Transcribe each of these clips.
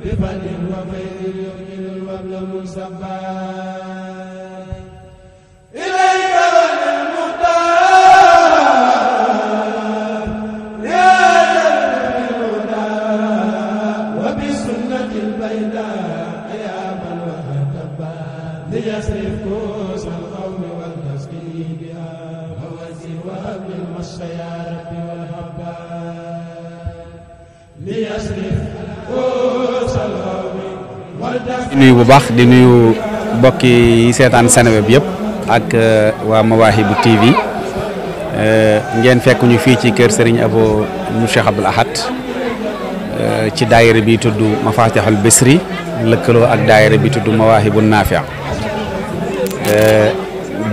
بفضل وخير يؤمن الوبل nuyu bu baax di nuyu mbokki yi seetaan Seneweb yëpp ak waa Mawahibou TV ngeen fekk ñu fii ci kër Serigne Abo mu Cheikh Abdoul Ahad ci daayira bi tudd Mafatihul Bichri lëkkaloo ak daayira bi tudd Mawahibou Nafi'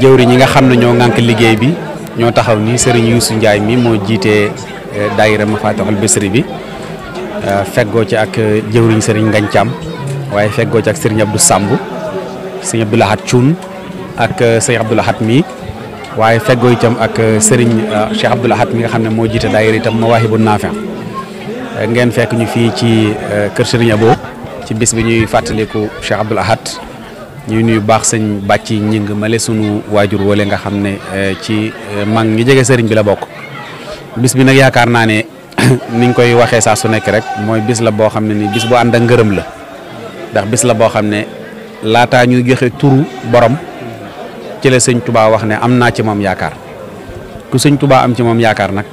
jëwri ñi nga xam ne ñoo ngànk liggéey bi ñoo taxaw ni Serigne Youssou Ndiaye mi moo jiitee daayira Mafatihul Bichri bi feggoo ci ak jëwriñ Serigne Ngagne Thiam waaye feggoo ci ak Serigne Abdou Samb Serigne Abdoul Ahad Thioune ak Serigne Abdoul Ahad mi waaye feggoo itam ak Serigne Cheikh Abdoul Ahad mi nga xam ne moo jiite daayira itam Mawahibou Nafi' ngeen fekk ñu fii ci kër Serigne Abo ci bis bi ñuy fàttaliku Cheikh Abdoul Ahad ñuy nuyu baax sëñ bàcci ñing male sunu waajur wala nga xam ne ci mag ñi jege Serigne bi la bokk bis bi nag yaakaar naa ne niñ koy waxee saa su nekk rek mooy bis la boo xam ne ni bis bu ànd ak ngërëm la ndax bis la boo xam ne laataa ñuy joxe turu borom ci la sëñ Touba wax ne am naa ci moom yaakaar ku sëñ Touba am ci moom yaakaar nag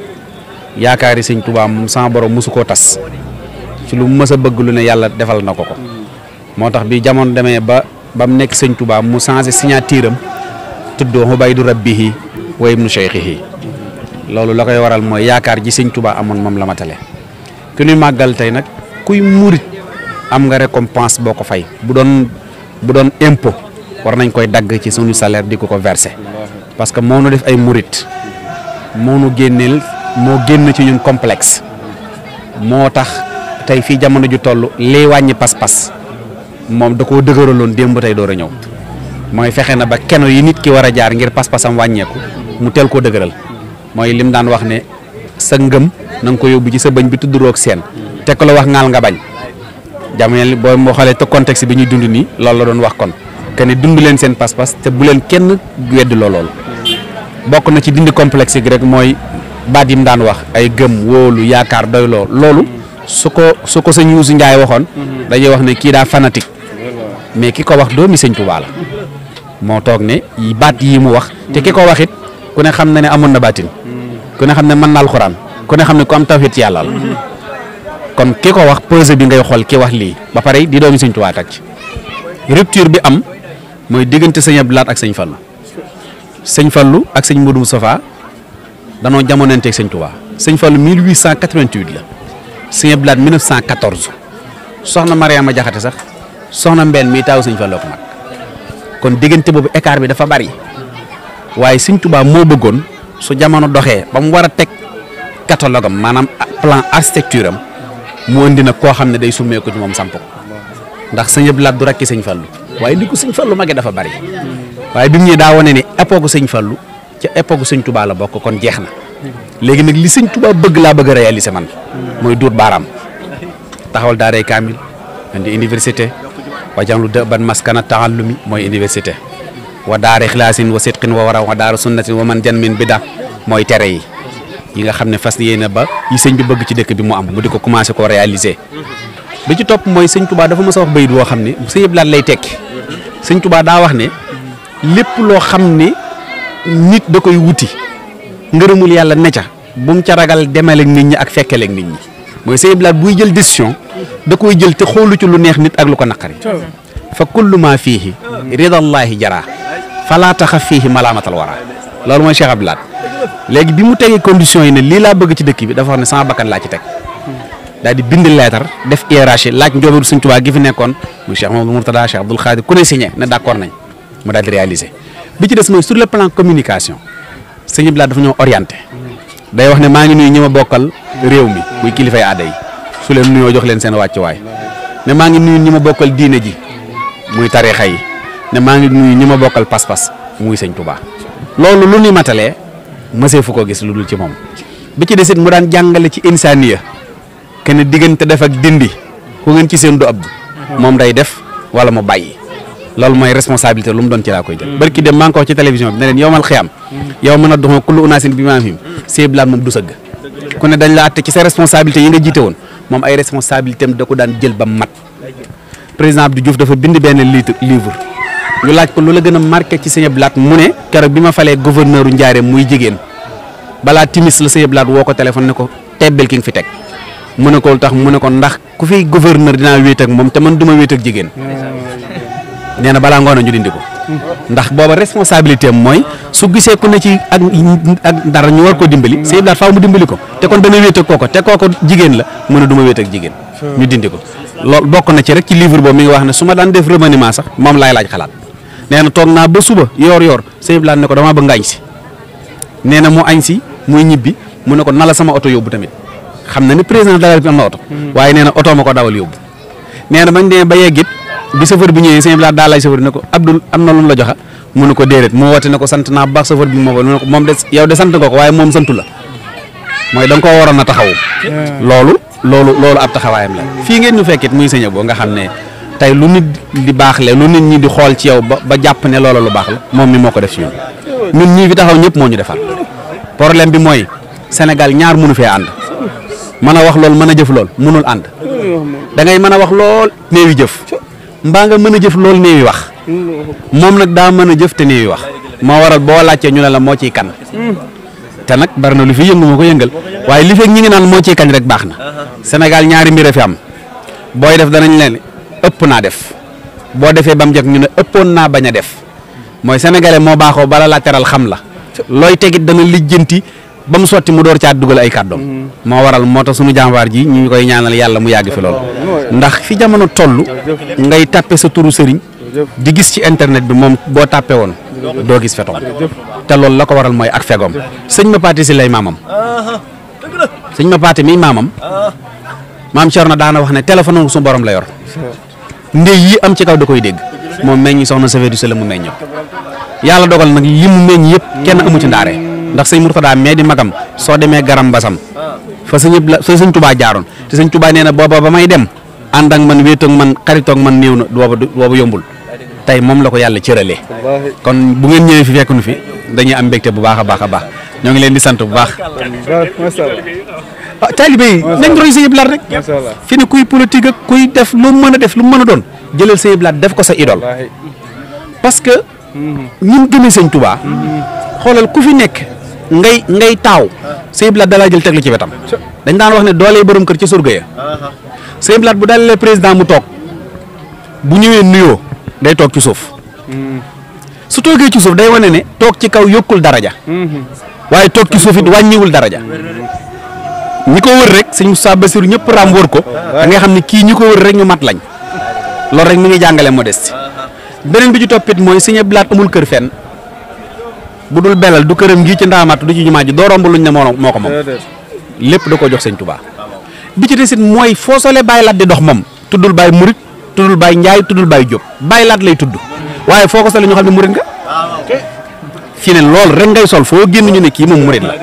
yaakaar yi sëñ Touba moom sama borom mosu koo tas ci lu mu mës a bëgg lu ne yàlla defal na ko ko moo tax bi jamono demee ba mu nekk sëñ Touba mu changé signature am tuddoo Hubaydu Rabbihi wa ibnu Cheikhihi loolu la koy waral mooy yaakaar ji sëñ Touba amoon moom la matale ku ñuy màggal tey nag kuy murit am nga récompense boo ko fay bu doon impôt war nañ koy dagg ci suñu salaire di ko verser parce que moo nu def ay murit moo nu génneel moo génn ci ñun complexe moo tax tey fii jamono ju toll lii wàññi pas-pas moom da koo dëgëraloon démb tey door a ñëw mooy fexe na ba keno yi nit ki war a jaar ngir pas-pasam wàññeeku mu teel koo dëgëral mooy lim daan wax ne sa ngëm na nga ko yóbbu ci sa bëñ bi tudd roog seen te ko la wax ngaal nga bañ jamono booy moo xoolee te contexte bi ñuy dund nii loolu la doon wax kon que ne dund leen seen pas-pas te bu leen kenn weddi lool bokk na ci dindi complexe gi rek mooy baat yi mu daan wax ay gëm wóolu yaakaar doyloo loolu su ko sëñ Youssou Ndiaye waxoon dañuy wax ne kii daa fanatique mais ki ko wax doomi sëñ Touba la moo toog ne baat yi mu wax te ki ko wax it ku ne xam na ne amoon na baatin ku ne xam ne mën na alxuraan ku ne xam ne ku am tawhid ci yàlla la kon ki ko wax posé bi ngay xool ki wax lii ba pare di doomi sëñ Touba tag ci rupture bi am mooy diggante sëñ Abdou Lahad ak sëñ Fallou ak sëñ Modou Moustapha danoo jamonanteeg sëñ Touba sëñ Fallou 1888 la sëñ Abdou Lahad 1914 soxna Mariama Jaxate sax soxna Mbène mi taaw sëñ Fallou ko mag kon diggante boobu écart bi dafa bari waaye sëñ Touba moo bëggoon su jamono doxee ba mu war a teg catalogue am maanaam plan architecture am mu indi nag koo xam ne day summee ko ci moom samp ko ndax sëñ Abdou Lahad du rakki sëñ Fallou waaye li ko sëñ Fallou magee dafa bari waaye bi mu ñëwee daa wane ne époque sëñ Fallou ca époque sëñ Touba la bokk kon jeex na léegi nag li sëñ Touba bëgg laa bëgg a réaliser man mooy duut baaraam taxawal daaray kaamil indi université wa jànglu dëban maskana taallumi mooy université wa daara xilaasin wa sidqin wa wara wa daara sunnatin wa man jan min bida mooy tere yi nga xam ne fas yéene ba yi sëñ bi bëgg ci dëkk bi mu am mu di ko commencé koo réaliser bi ci topp mooy sëñ Touba dafa mës a wax bayit woo xam ne sëñ Abdou Lahad lay tekki sëñ Touba daa wax ne lépp loo xam ne nit da koy wuti ngërëmul yàlla ne ca bu mu ca ragal demaleeg nit ñi ak fekkeleeg nit ñi mooy sëñ Abdou Lahad buy jël décision da koy jël te xoolu ci lu neex nit ak lu ko naqari fa kullu ma fiihi ridallahi jara fala taxaf fiihi malaamatal wara loolu mooy Cheikh Abdou Lahad léegi bi mu tegee conditions yi ne lii laa bëgg ci dëkk bi dafa wax ne sama bakkan laa ci teg daal di bind leetar def hiérarchie laaj njoobeeru sëñ Touba gi fi nekkoon muy Cheikh Mamadou Mourtada Cheikh Abdoul Khadir ku ne signé ne d'accord nañ mu daal di réaliser bi ci des mooy sur le plan communication sëñ Abdou Lahad dafa ñoo orienté day wax ne maa ngi nuyu ñi ma bokkal réew mi muy kilifay aada yi su leen nuyoo jox leen seen wàccuwaay ne maa ngi nuyu ñi ma bokkal diine ji muy tarixa yi ne maa ngi nuyu ñi ma bokkal pas-pas muy sëñ Touba loolu lu ni matalee mësee fu ko gis lu dul ci moom bi ci desit mu daan jàngale ci insaniya kenn diggante def ak dindi ku ngeen ci seen du abdu moom day def wala mu bàyyi loolu mooy responsabilité lu mu doon ci laa koy jël barki dem maa ngi ko wax ci télévision bi ne leen yowmal xiyam yow mën a doxoo kullu unaasin bi imaamihim Sëñ Abdou Lahad moom du sëgg ku ne dañ la àtte ci sa responsabilité yi nga jiite woon moom ay responsabilité am da ko daan jël ba mat président Abdou Diouf dafa bind benn livre ñu laaj ko lu la gën a marqué ci Sëñ Abdou Lahad mu ne keroog bi ma falee gouverneur u Njaaréem muy jigéen balaa timis la Sëñ Abdou Lahad woo ko téléphone ne ko tebbel ki nga fi teg mu ne ko lu tax mu ne ko ndax ku fi gouverneur dinaa wéet ak moom te man du ma wéet ak jigéen nee na balaa ngoon ñu dindi ko ndax booba responsabilité am mooy su gisee ku ne ci ak dara ñu war koo dimbali Sëñ Abdou Lahad faaw mu dimbali ko te kon dana wéet ak kooko te kooko jigéen la mu ne du ma wéet ak jigéen ñu dindi ko loolu bokk na ci rek ci livre boobu mi ngi wax ne su ma daan def remaniement sax moom laay laaj xalaat nee na toog naa ba suba yoor Sëñ Abdou Lahad ne ko damaa bëgg nga añ si nee na mu añ si muy ñibbi mu ne ko nala sama oto yóbbu tamit xam na ni président de la République am na oto waaye nee na oto ma ko dawal yóbbu nee na bañ demee ba yeggit bi chauffeur bi ñëwee Sëñ Abdou Lahad daal lay chauffeur ne ko Abdoul am na lu mu la joxe mu ne ko déedéet mu woote ne ko sant naa baax chauffeur bi moo ko ne ko moom de yow de sant nga ko waaye moom santu la mooy da nga koo waroon a taxawu loolu ab taxawaayam la fii ngeen ñu fekkit muy Sëñ Abo nga xam ne tey lu nit di baax le lu nit ñi di xool ci yow ba jàpp ne loola lu baax la moom mi moo ko def ci ñun ñii fi taxaw ñëpp moo ñu defal problème bi mooy Sénégal ñaar mënu fee ànd mën a wax lool mën a jëf lool mënul ànd da ngay mën a wax lool néewi jëf mbaa nga mën a jëf lool néewi wax moom nag daa mën a jëf te néewi wax moo waral boo laajtee ñu ne la moo ciy kan te nag bari na lu fi yëngu moo ko yëngal waaye li fekk ñi ngi naan moo ciy kañ rek baax na Sénégal ñaari mbir a fi am booy def danañ leen ëpp naa def boo defee ba mu jëkk ñu ne ëppoon naa bañ a def mooy sénégalais moo baaxoo bala laa teral xam la looy tegit dana lijjanti ba mu sotti mu door caa dugal ay kàddoom moo waral moo tax sunu jàmbaar ji ñu koy ñaanal yàlla mu yàgg fi lool ndax fi jamono toll ngay tàppe sa turu sëriñ di gis ci internet bi moom boo tàppe woon doo gis fetoom te loolu la ko waral mooy ak fegoom sëñ ma paati si lay maamam sëñ ma paati mi maamam maam Cerno daana wax ne téléphone su borom la yor ndey yi am ci kaw da koy dégg moom meññ soxna Safee du Sëla mu meññ yàlla dogal nag li mu meññ yëpp kenn amu ci ndaare ndax sëñ Murtada mee di magam soo demee garam basam fa sëñ Tubaa jaaroon te sëñ Tubaa nee na booba ba may dem ànd ak man wéetoog man xaritoog man néew na booba yombul tey moom la ko yàlla cëralee kon bu ngeen ñëwee fi fekk nu fi dañuy am mbégte bu baax a baax a baax ñoo ngi leen di sant bu baax taalibe yi nañ roy Sëñ Abdou Lahad rek fi ne kuy politique ak kuy def lu mën a def lu mën a doon jëlal Sëñ Abdou Lahad def ko sa idole parce que ñun gëmee Sëñ Tubaa xoolal ku fi nekk ngay taaw Sëñ Abdou Lahad dalaa jël teg la ci wetam dañ daan wax ne doolee borom kër ca surga ya Sëñ Abdou Lahad bu dalalee président mu toog bu ñëwee nuyoo day toog ci suuf su toogee ci suuf day wane ne toog ci kaw yokkul daraja waaye toog ci suuf it wàññiwul daraja ñi ko wër rek sëñ Moussa Bassirou ñëpp raam wër ko da nga xam ne kii ñi ko wër rek ñu mat lañ loolu rek mi ngi jàngale modeste beneen bi ci toppit mooy Sëñ Abdou Lahad amul kër fenn bu dul belal du këram ngii ci ndaamaatu du ci jumaa ji doo romb luñ ne moo ko moom lépp da koo jox Sëñ Touba bi ci desit mooy foo solee Baye Laat di dox moom tuddul Baye Murit tuddul Baye Njaay tuddul Baye Jóob Baye Laat lay tudd waaye foo ko solee ñu xam ne murit nga fii ne loolu rek ngay sol foo génn ñu ne kii moom murit la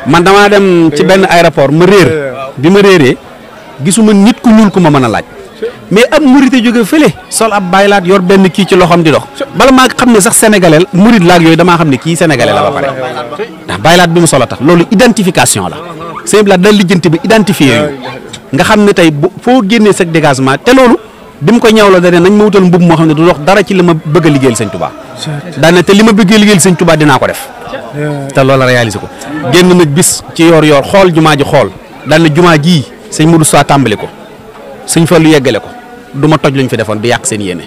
man damaa dem ci benn aéroport ma réer bi ma réeree gisuma nit ku ñuul ku ma mën a laaj mais ab murite jóge fële sol ab Baye Laat yor benn kii ci loxoom di dox bala maa xam ne sax sénégalais la murit laag yooyu damaa xam ne kii sénégalais la ba pare ndax Baye Laat bi mu solo tax loolu identification la Sëñ Abdou Lahad da lijjanti ba identifié yooyu nga xam ne tey foo génnee sa dégagement te loolu bi mu ko ñawloo da ne nañ ma wutal mbubb moo xam ne du dox dara ci li ma bëgg a liggéeyal Sëñ Touba daane te li ma bëggee liggéeyal Sëñ Touba dinaa ko def te loolu la réalisé ko génn nag bis ci yor xool jumaa ji xool daan na jumaa jii sëñ Modou Sow tàmbali ko sëñ Fallu yeggale ko du ma toj luñ fi defoon di yàq seen yéene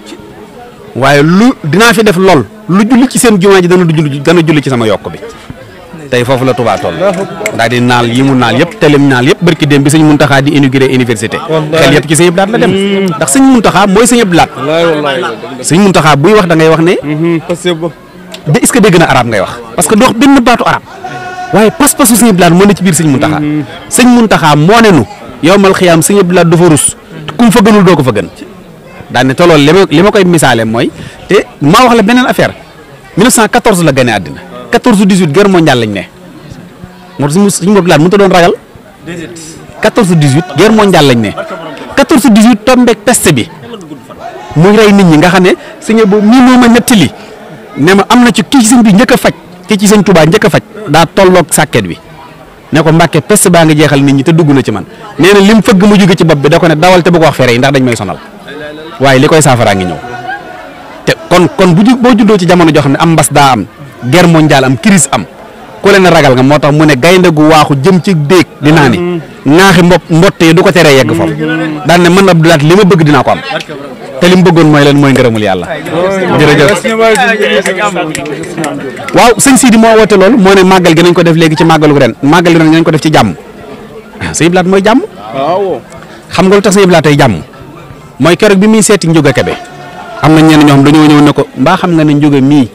waaye dinaa fi def lool lu julli ci seen jumaa ji dana julli ci sama yokk bi tey foofu la Touba toll daal di naal yi mu naal yëpp telim naal yëpp barki dem bi sëñ Muntaxa di inauguré université xel yëpp ci Sëñ Abdou Lahad la dem ndax sëñ Muntaxa mooy Sëñ Abdou Lahad sëñ Muntaxa buy wax da ngay wax ne de est-ce que dégg na arab ngay wax parce que dox benn baatu arab waaye pas-pasu Sëñ Abdou Lahad moo ne ci biir sëñ Muntaxa sëñ Muntaxa moo ne nu yowmal xiyaam Sëñ Abdou Lahad dafa rus ku mu fa gënul doo ko fa gën daan ne te loolu li ma koy misaale mooy te maa wax la beneen affaire 1914 la gane àddina 14-18 guerre mondiale lañ ne moo tax Sëñ Abdou Lahad mënut a doon ragal 14-18 guerre mondiale lañ ne 14-18 tombeeg peste bi muy rey nit ñi nga xam ne sëñ bu mii moo ma nettali ne ma am na ci kii ci sëñ bi njëkk a faj kii ci sëñ Touba njëkk a faj daa tolloog sàkket bi ne ko Mbàkke peste baa ngi jeexal nit ñi te dugg na ci man nee na lim fëgg mu jóge ci bopp bi da ko ne dawal te bu ko wax fere yi ndax dañ may sonal waaye li koy saafaraa ngi ñëw te kon boo juddoo ci jamono joo xam ne am mbas daa am guerre mondiale am crise am ku leen ragal nga moo tax mu ne gaynde gu waaxu jëm ci déeg di naa ni ŋaaxi mbott yi du ko teree yegg foofu daan ne man Abdou Lahat li ma bëgg dinaa ko am te li mu bëggoon mooy leen mooy ngërëmul yàlla jërëjëf waaw sëñ Sidi moo woote loolu moo ne màggal gi nañ ko def léegi ci màggalu ren màggal gi nañ ko def ci jàmm sëñ Abdou Lahat mooy jàmm xam nga lu tax sëñ Abdou Lahat tey jàmm mooy keroog bi muy seeti Njóga Kebe am na ñenn ñoo xam dañoo ñëw ne ko mbaa xam nga ne Njóga mii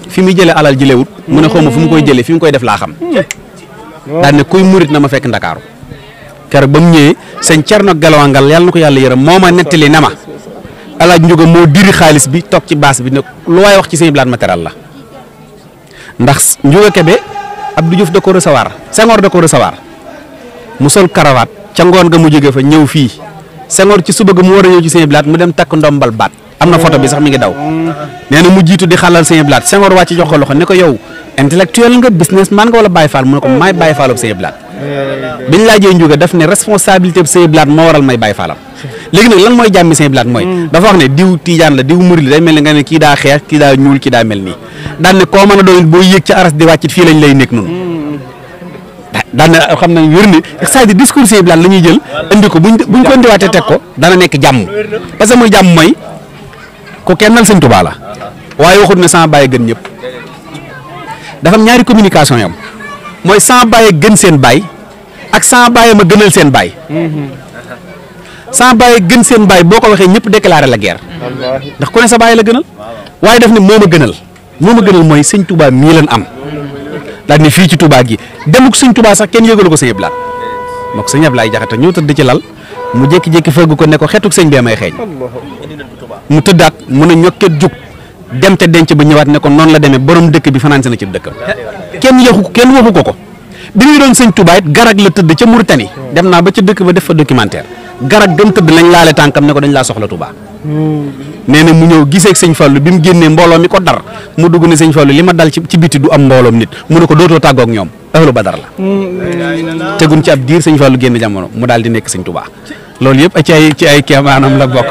fi muy jëlee alal ji lewut mu ne xaw ma fu mu koy jëlee fi mu koy def laa xam daan ne kuy murit na ma fekk Ndakaaru keroog ba mu ñëwee sëñ Cerno Galawangal yàlla na ko yàlla yërëm moo ma nettali na ma alaaj Njóga moo diri xaalis bi toog ci baas bi ne lu waay wax ci sëñ Abdou Lahat ma teral la ndax Njóga Kebe Abdou Diouf da ko recevoir Senghor da ko recevoir mu sol karawaat ca ngoon ga mu jóge fa ñëw fii Senghor ci suba ga mu war a ñëw ci sëñ Abdou Lahat mu dem takk ndombal baat am na photo bi sax mi ngi daw nee na mu jiitu di xalal sëñ Abdou Lahat Senghor wàcc jox ko loxo ne ko yow intellectuel nga businessman nga wala Baye Fall mu ne ko maay Baye Fallu sëñ Abdou Lahat biñ laajee Njóga daf ne responsabilité bi sëñ Abdou Lahat moo waral may Baye Fallam léegi nag lan mooy jàmmi sëñ Abdou Lahat mooy dafa wax ne diw Tijaan la diw murid la day mel ne nga ne kii daa xeex kii daa ñuul kii daa mel nii daan ne koo mën a doon boo yéeg ci aras di wàccit fii lañ lay nekk noonu daan ne xam nañ wér ne c'est-à-dire discours sëñ Abdou Lahat la ñuy jël indi ko buñ ko indiwaatee teg ko dana nekk jàmm parce que mooy jàmm mooy ko kennal sëñ Tuubaa la waaye waxut ne sama baay gën ñëpp dafa am ñaari communication yam mooy sama baay gën seen baay ak sama baay ma gënal seen baay sama baay gën seen baay boo ko waxee ñëpp déclaré la guerre ndax ku ne sa baay la gënal waaye daf ne moo ma gënal mooy sëñ Tuubaa mii leen am daal ne fii ci Tuubaa gi demuk sëñ Tuubaa sax kenn yëgalu ko sëñ Abdou Lahat moo ko sëñ Ablaye Jaxate ñëw tëdd ci lal mu jékki-jékki fëgg ko ne ko xetuk sëñ bee may xeeñ mu tëddaat mu ne ñokket jug dem te denc ba ñëwaat ne ko noonu la demee borom dëkk bi fanaan si na ci dëkkam kenn waxu ko bi muy doon sëñ Tuubaa it garag la tëdd ca Mauritanie dem naa ba ca dëkk ba def fa documentaire garag gëm tëdd lañ laale tànkam ne ko dañ laa soxla Tuubaa nee na mu ñëw gisee ak sëñ Fallu bi mu génnee mbooloo mi ko dar mu dugg ne sëñ Fallu li ma dal ci biti du am mbooloom nit mu ne ko dootoo tàggoog ñoom ahlu Badar la tegun ci ab diir sëñ Fallu génn jamono mu daal di nekk sëñ Tuubaa loolu yëpp ci ay kéemaanam la bokk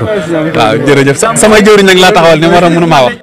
waaw jërëjëf sama jëwriñ nag laa taxawal ne moo tax mënu maa wax